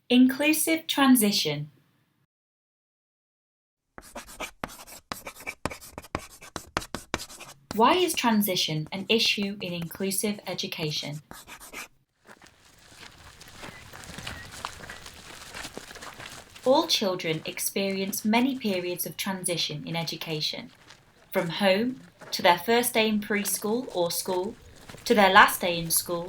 Inclusive transition. Why is transition an issue in inclusive education? All children experience many periods of transition in education, from home to their first day in preschool or school, to their last day in school,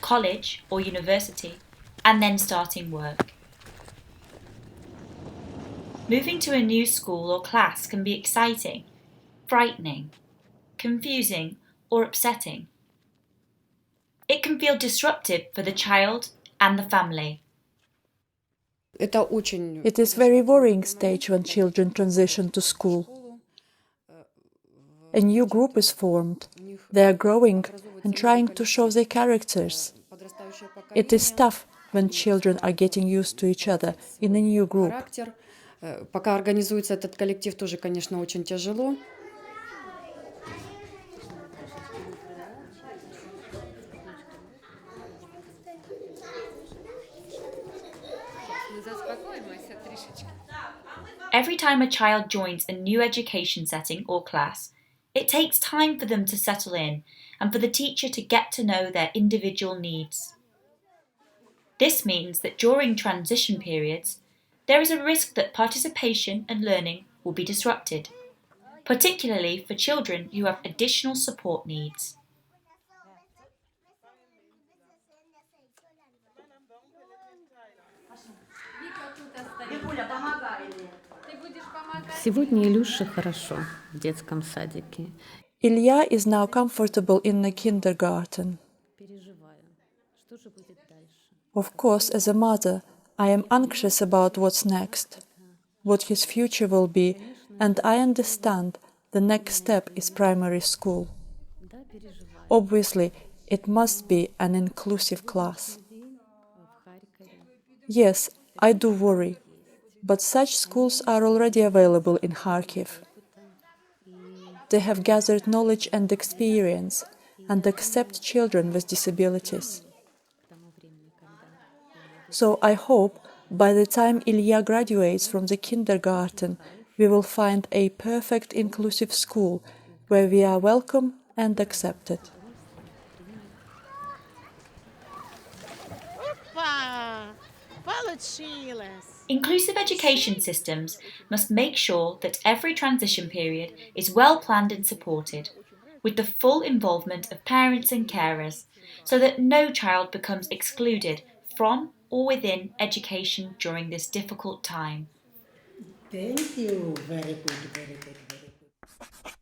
college or university, and then starting work. Moving to a new school or class can be exciting, frightening, confusing, or upsetting. It can feel disruptive for the child and the family. It is very worrying stage when children transition to school. A new group is formed. They are growing and trying to show their characters. It is tough when children are getting used to each other in a new group. Пока организуется этот коллектив, тоже, конечно, очень тяжело. Every time a child joins a new education setting or class, it takes time for them to settle in and for the teacher to get to know their individual needs. This means that during transition periods, there is a risk that participation and learning will be disrupted, particularly for children who have additional support needs. Сегодня Илюше хорошо в детском садике. Ilya is now comfortable in the kindergarten. Переживаю. Что же будет дальше? Of course, as a mother, I am anxious about what's next, what his future will be, and I understand the next step is primary school. Да, переживаю. Obviously, it must be an inclusive class. В Харькове. Yes, I do worry, but such schools are already available in Kharkiv. They have gathered knowledge and experience and accept children with disabilities. So I hope by the time Ilya graduates from the kindergarten, we will find a perfect inclusive school where we are welcome and accepted. Inclusive education systems must make sure that every transition period is well planned and supported, with the full involvement of parents and carers, so that no child becomes excluded from or within education during this difficult time. Thank you. Very good, very good, very good.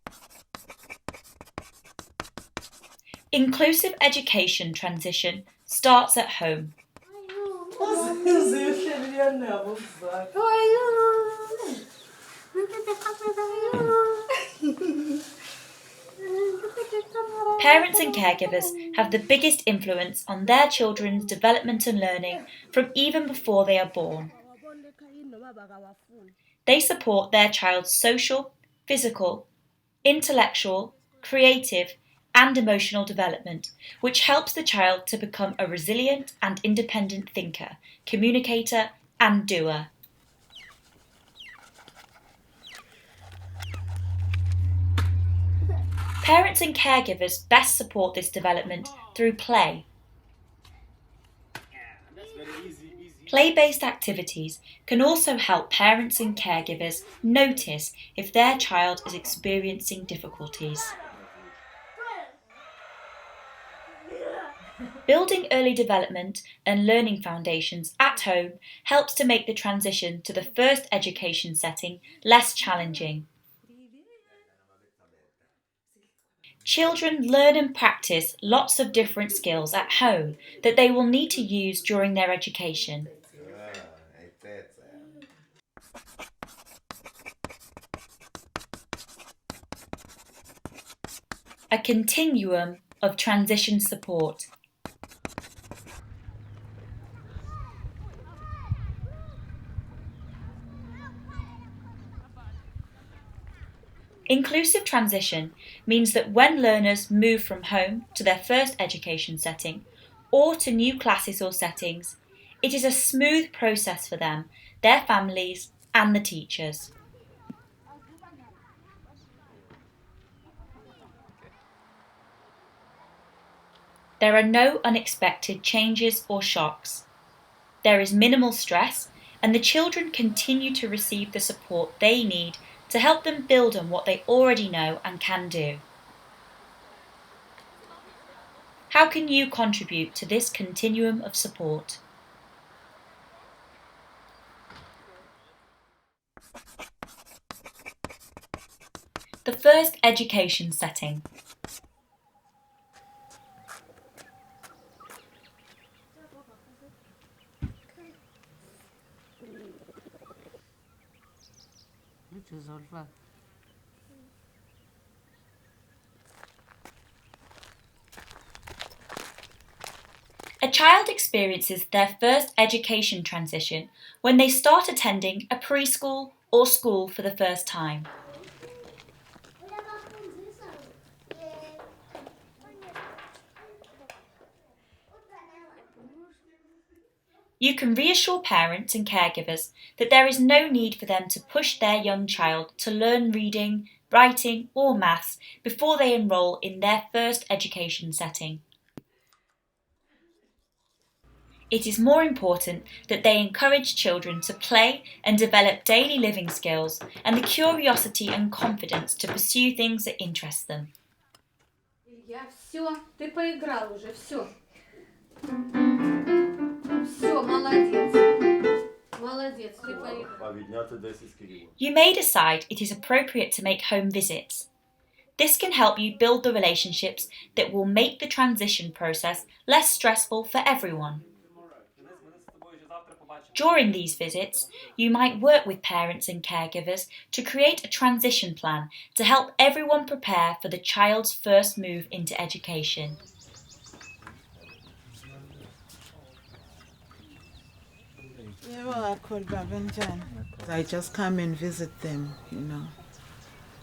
Inclusive education transition starts at home. Parents and caregivers have the biggest influence on their children's development and learning from even before they are born. They support their child's social, physical, intellectual, creative, and emotional development, which helps the child to become a resilient and independent thinker, communicator, and doer. Parents and caregivers best support this development through play. Play-based activities can also help parents and caregivers notice if their child is experiencing difficulties. Building early development and learning foundations at home helps to make the transition to the first education setting less challenging. Children learn and practice lots of different skills at home that they will need to use during their education. A continuum of transition support. Inclusive transition means that when learners move from home to their first education setting or to new classes or settings, It is a smooth process for them, their families, and the teachers. There are no unexpected changes or shocks. There is minimal stress, and the children continue to receive the support they need to help them build on what they already know and can do. How can you contribute to this continuum of support? The first education setting. A child experiences their first education transition when they start attending a preschool or school for the first time. You can reassure parents and caregivers that there is no need for them to push their young child to learn reading, writing, or maths before they enrol in their first education setting. It is more important that they encourage children to play and develop daily living skills and the curiosity and confidence to pursue things that interest them. Илья, все, ты поиграл уже, все. Все, молодец. Молодец, ты поиграл. You may decide it is appropriate to make home visits. This can help you build the relationships that will make the transition process less stressful for everyone. During these visits, you might work with parents and caregivers to create a transition plan to help everyone prepare for the child's first move into education. Yeah, well, I call Babanjan. I just come and visit them,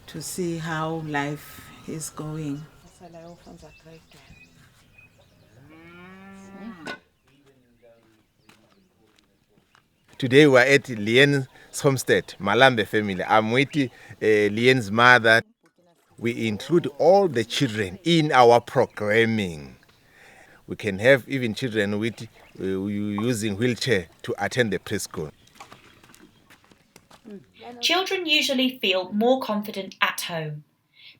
to see how life is going. Today we are at Lien's homestead, Malambe family. I'm with Lien's mother. We include all the children in our programming. We can have even children with using wheelchair to attend the preschool. Children usually feel more confident at home.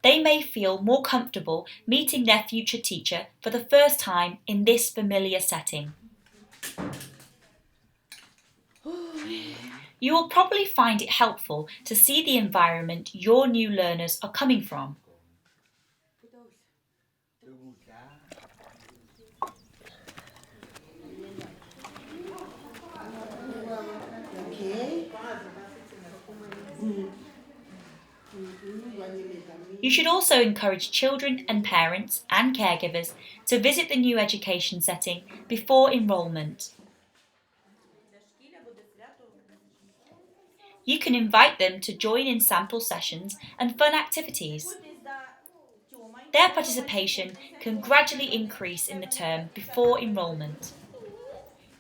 They may feel more comfortable meeting their future teacher for the first time in this familiar setting. You will probably find it helpful to see the environment your new learners are coming from. You should also encourage children and parents and caregivers to visit the new education setting before enrolment. You can invite them to join in sample sessions and fun activities. Their participation can gradually increase in the term before enrolment.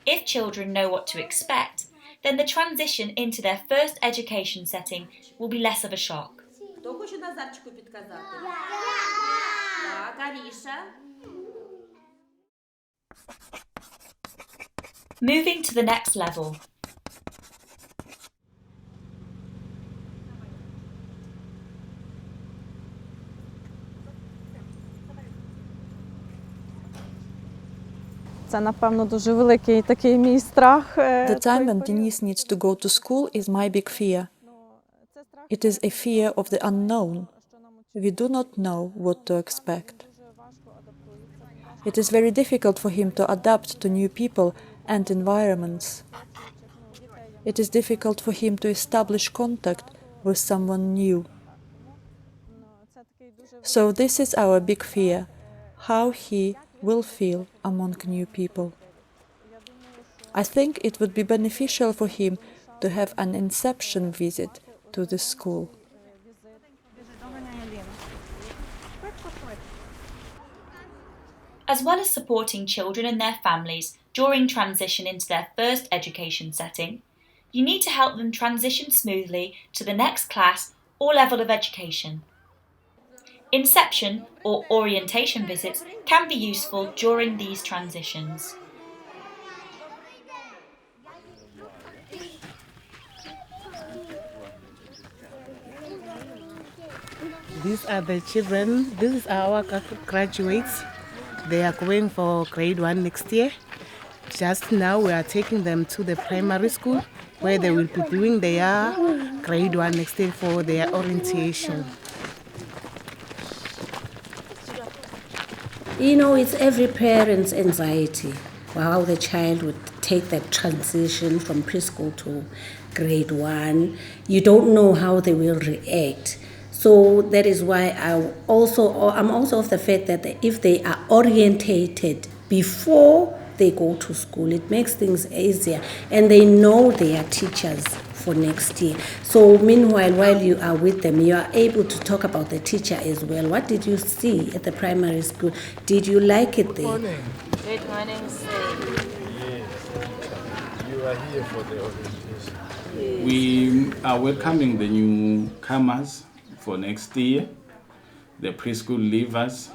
If children know what to expect, then the transition into their first education setting will be less of a shock. Хто хоче Назарчику підказати? Так, Аріша. Moving to the next level. Це, напевно, дуже великий такий мій страх. The time when Denise needs to go to school is my big fear. It is a fear of the unknown. We do not know what to expect. It is very difficult for him to adapt to new people and environments. It is difficult for him to establish contact with someone new. So this is our big fear, how he will feel among new people. I think it would be beneficial for him to have an inception visit to the school. As well as supporting children and their families during transition into their first education setting, you need to help them transition smoothly to the next class or level of education. Inception or orientation visits can be useful during these transitions. These are the children, this is our graduates. They are going for grade 1 next year. Just now we are taking them to the primary school where they will be doing their grade 1 next year for their orientation. You know, it's every parent's anxiety how the child would take that transition from preschool to grade 1. You don't know how they will react. So that is why I'm also of the fact that if they are orientated before they go to school, it makes things easier, and they know their teachers for next year. So meanwhile, while you are with them, you are able to talk about the teacher as well. What did you see at the primary school? Did you like it there? Good morning, sir. Yes. You are here for the orientation. Yes. We are welcoming the newcomers for next year, the preschool leavers.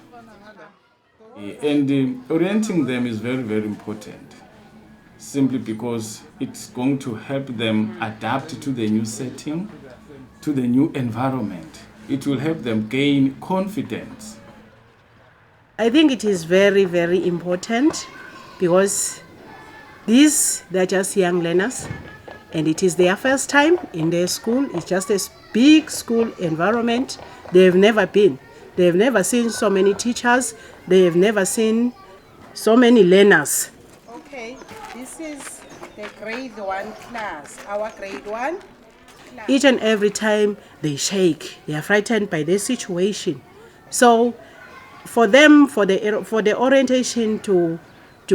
And orienting them is very, very important, simply because it's going to help them adapt to the new setting, to the new environment. It will help them gain confidence. I think it is very, very important because they're just young learners and it is their first time in their school. It's just a big school environment. They've never been. They've never seen so many teachers. They've never seen so many learners. Okay, this is the grade 1 class, our grade 1 class. Each and every time they shake, they are frightened by their situation. So for them, for the orientation to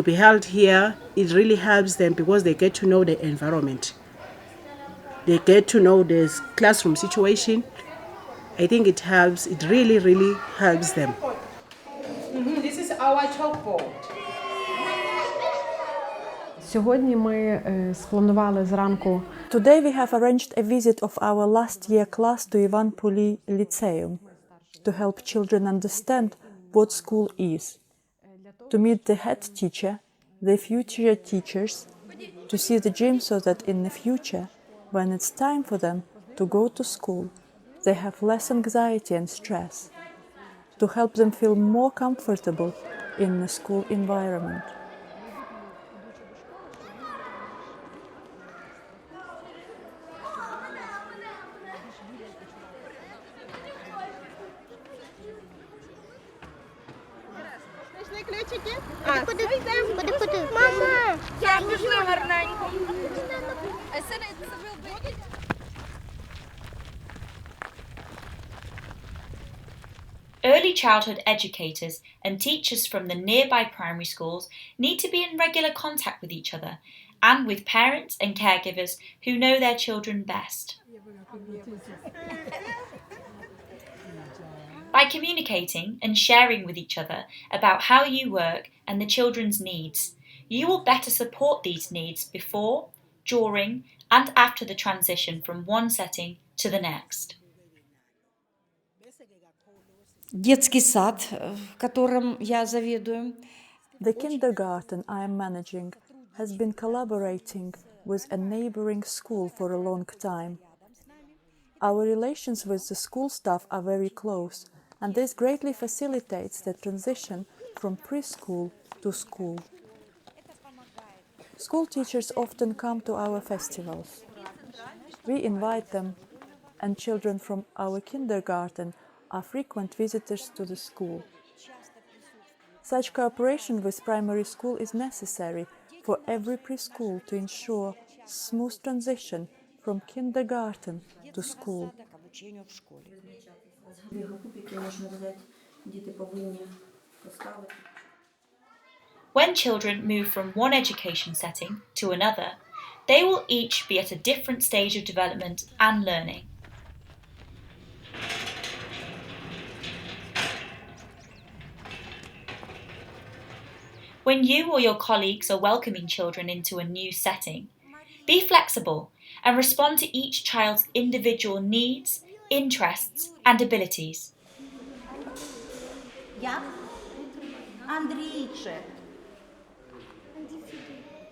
be held here, it really helps them because they get to know the environment. They get to know the classroom situation. I think it helps, it really, really helps them. This is our chalkboard. Сьогодні ми спланували зранку. Today we have arranged a visit of our last year class to Ivan Puli Lyceum to help children understand what school is, to meet the head teacher, the future teachers, to see the gym so that in the future, when it's time for them to go to school, they have less anxiety and stress, to help them feel more comfortable in the school environment. Мама, я пішли гарненько. Early childhood educators and teachers from the nearby primary schools need to be in regular contact with each other and with parents and caregivers who know their children best. By communicating and sharing with each other about how you work and the children's needs, you will better support these needs before, during, and after the transition from one setting to the next. Детский сад, которым я заведую. The kindergarten I am managing has been collaborating with a neighboring school for a long time. Our relations with the school staff are very close, and this greatly facilitates the transition from preschool to school. School teachers often come to our festivals. We invite them, and children from our kindergarten are frequent visitors to the school. Such cooperation with primary school is necessary for every preschool to ensure smooth transition from kindergarten to school. When children move from one education setting to another, they will each be at a different stage of development and learning. When you or your colleagues are welcoming children into a new setting, be flexible and respond to each child's individual needs, interests, and abilities.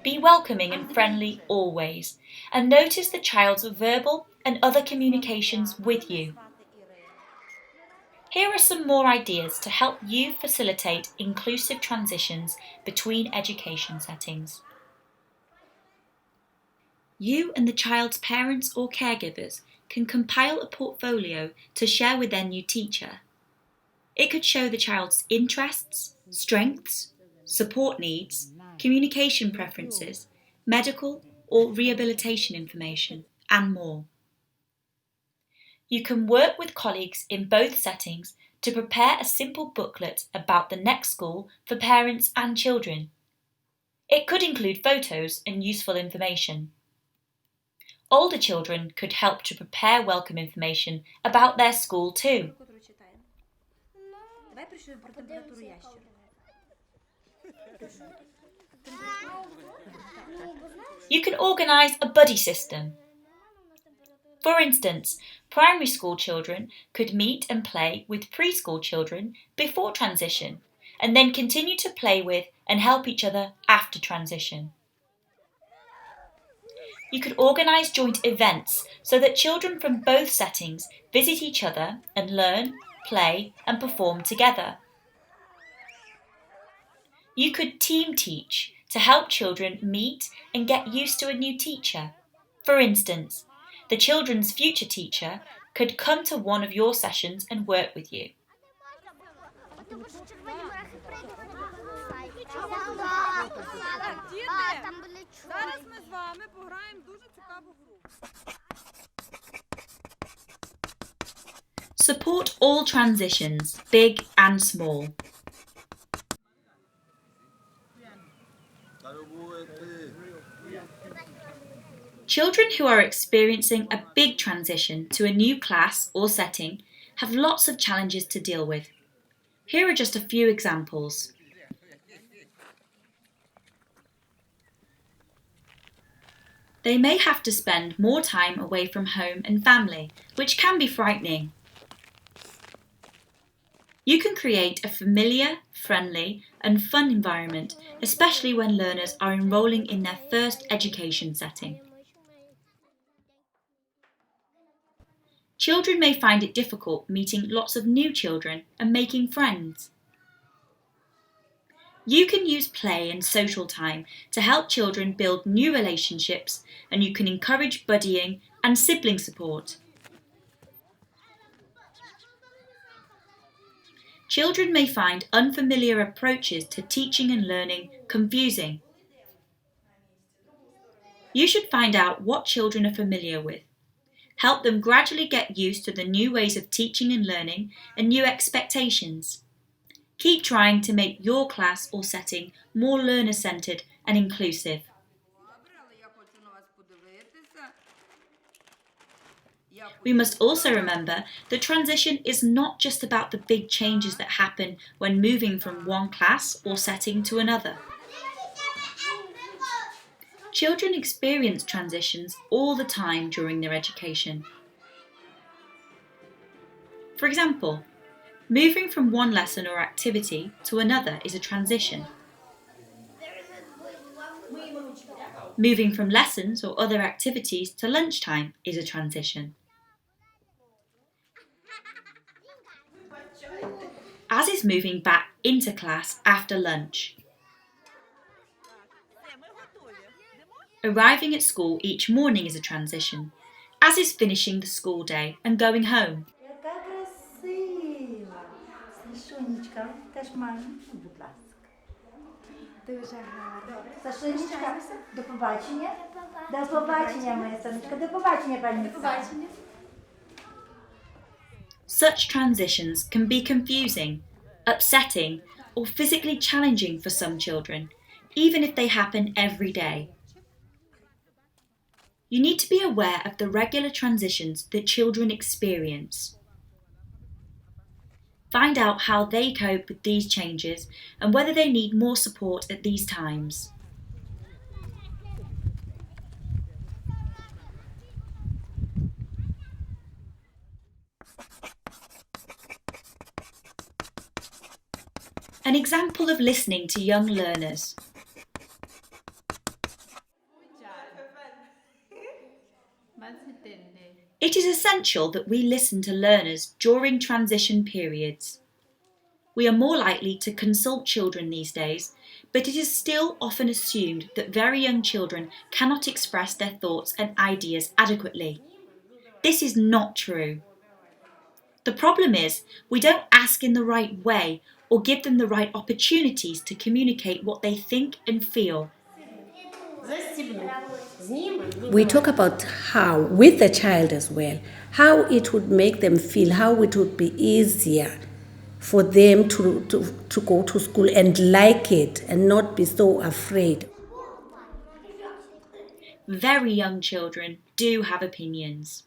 Be welcoming and friendly always, and notice the child's verbal and other communications with you. Here are some more ideas to help you facilitate inclusive transitions between education settings. You and the child's parents or caregivers can compile a portfolio to share with their new teacher. It could show the child's interests, strengths, support needs, communication preferences, medical or rehabilitation information, and more. You can work with colleagues in both settings to prepare a simple booklet about the next school for parents and children. It could include photos and useful information. Older children could help to prepare welcome information about their school too. You can organise a buddy system. For instance, primary school children could meet and play with preschool children before transition, and then continue to play with and help each other after transition. You could organise joint events so that children from both settings visit each other and learn, play, and perform together. You could team teach to help children meet and get used to a new teacher. For instance, the children's future teacher could come to one of your sessions and work with you. Support all transitions, big and small. Children who are experiencing a big transition to a new class or setting have lots of challenges to deal with. Here are just a few examples. They may have to spend more time away from home and family, which can be frightening. You can create a familiar, friendly, and fun environment, especially when learners are enrolling in their first education setting. Children may find it difficult meeting lots of new children and making friends. You can use play and social time to help children build new relationships, and you can encourage buddying and sibling support. Children may find unfamiliar approaches to teaching and learning confusing. You should find out what children are familiar with. Help them gradually get used to the new ways of teaching and learning and new expectations. Keep trying to make your class or setting more learner-centred and inclusive. We must also remember that transition is not just about the big changes that happen when moving from one class or setting to another. Children experience transitions all the time during their education. For example, moving from one lesson or activity to another is a transition. Moving from lessons or other activities to lunchtime is a transition. As is moving back into class after lunch. Arriving at school each morning is a transition, as is finishing the school day and going home. Дуже гарно. Сашунечка, до побачення. До побачення, моя сонечка. До побачення, пані. До побачення. Such transitions can be confusing, upsetting, or physically challenging for some children, even if they happen every day. You need to be aware of the regular transitions that children experience. Find out how they cope with these changes and whether they need more support at these times. An example of listening to young learners. It is essential that we listen to learners during transition periods. We are more likely to consult children these days, but it is still often assumed that very young children cannot express their thoughts and ideas adequately. This is not true. The problem is we don't ask in the right way or give them the right opportunities to communicate what they think and feel. We talk about how, with the child as well, how it would make them feel, how it would be easier for them to go to school and like it and not be so afraid. Very young children do have opinions.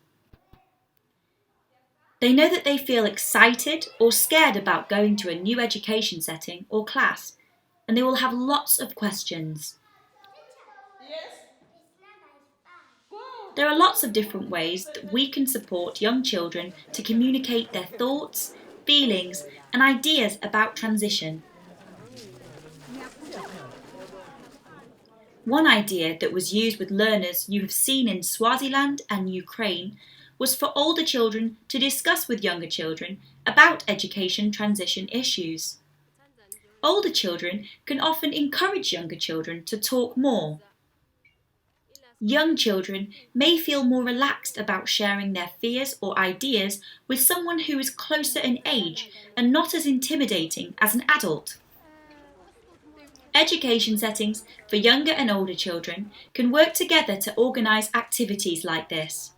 They know that they feel excited or scared about going to a new education setting or class, and they will have lots of questions. There are lots of different ways that we can support young children to communicate their thoughts, feelings, and ideas about transition. One idea that was used with learners you have seen in Swaziland and Ukraine was for older children to discuss with younger children about education transition issues. Older children can often encourage younger children to talk more. Young children may feel more relaxed about sharing their fears or ideas with someone who is closer in age and not as intimidating as an adult. Education settings for younger and older children can work together to organise activities like this.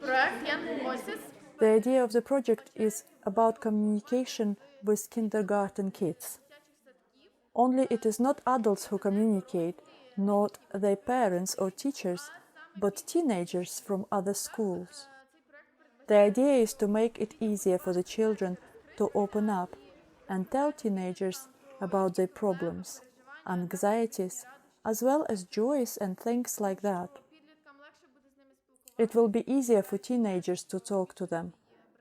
The idea of the project is about communication with kindergarten kids. Only it is not adults who communicate, not their parents or teachers, but teenagers from other schools. The idea is to make it easier for the children to open up and tell teenagers about their problems, anxieties, as well as joys and things like that. It will be easier for teenagers to talk to them,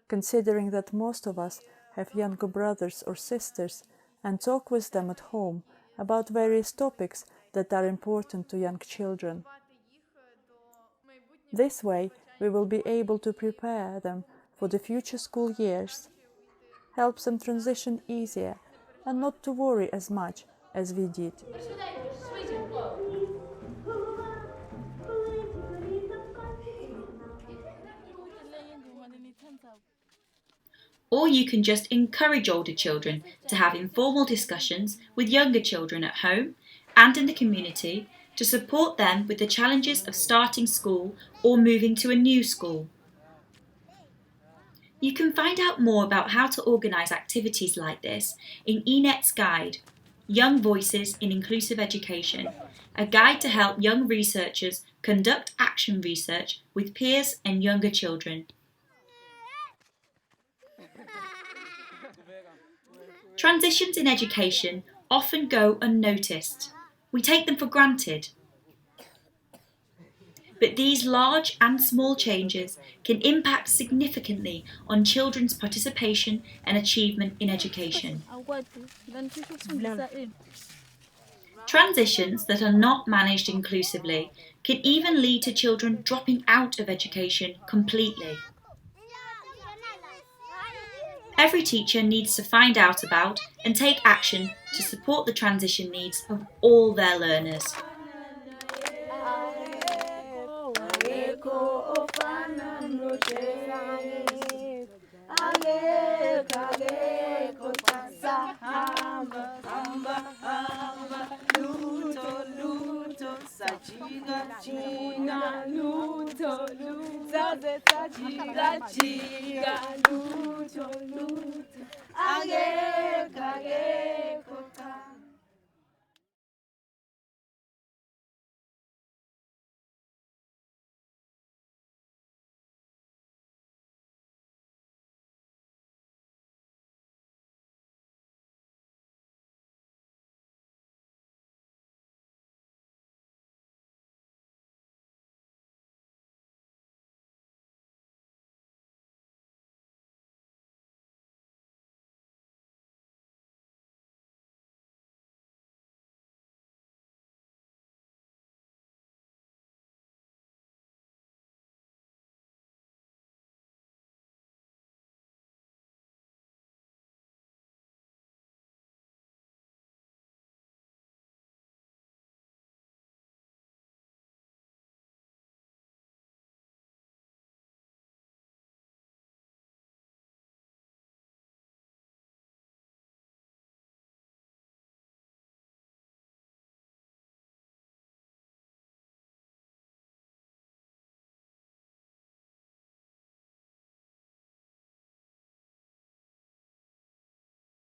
considering that most of us have younger brothers or sisters and talk with them at home about various topics that are important to young children. This way, we will be able to prepare them for the future school years, help them transition easier, and not to worry as much as we did. Or you can just encourage older children to have informal discussions with younger children at home and in the community to support them with the challenges of starting school or moving to a new school. You can find out more about how to organise activities like this in ENET's guide, Young Voices in Inclusive Education, a guide to help young researchers conduct action research with peers and younger children. Transitions in education often go unnoticed. We take them for granted. But these large and small changes can impact significantly on children's participation and achievement in education. Transitions that are not managed inclusively can even lead to children dropping out of education completely. Every teacher needs to find out about and take action to support the transition needs of all their learners. Age,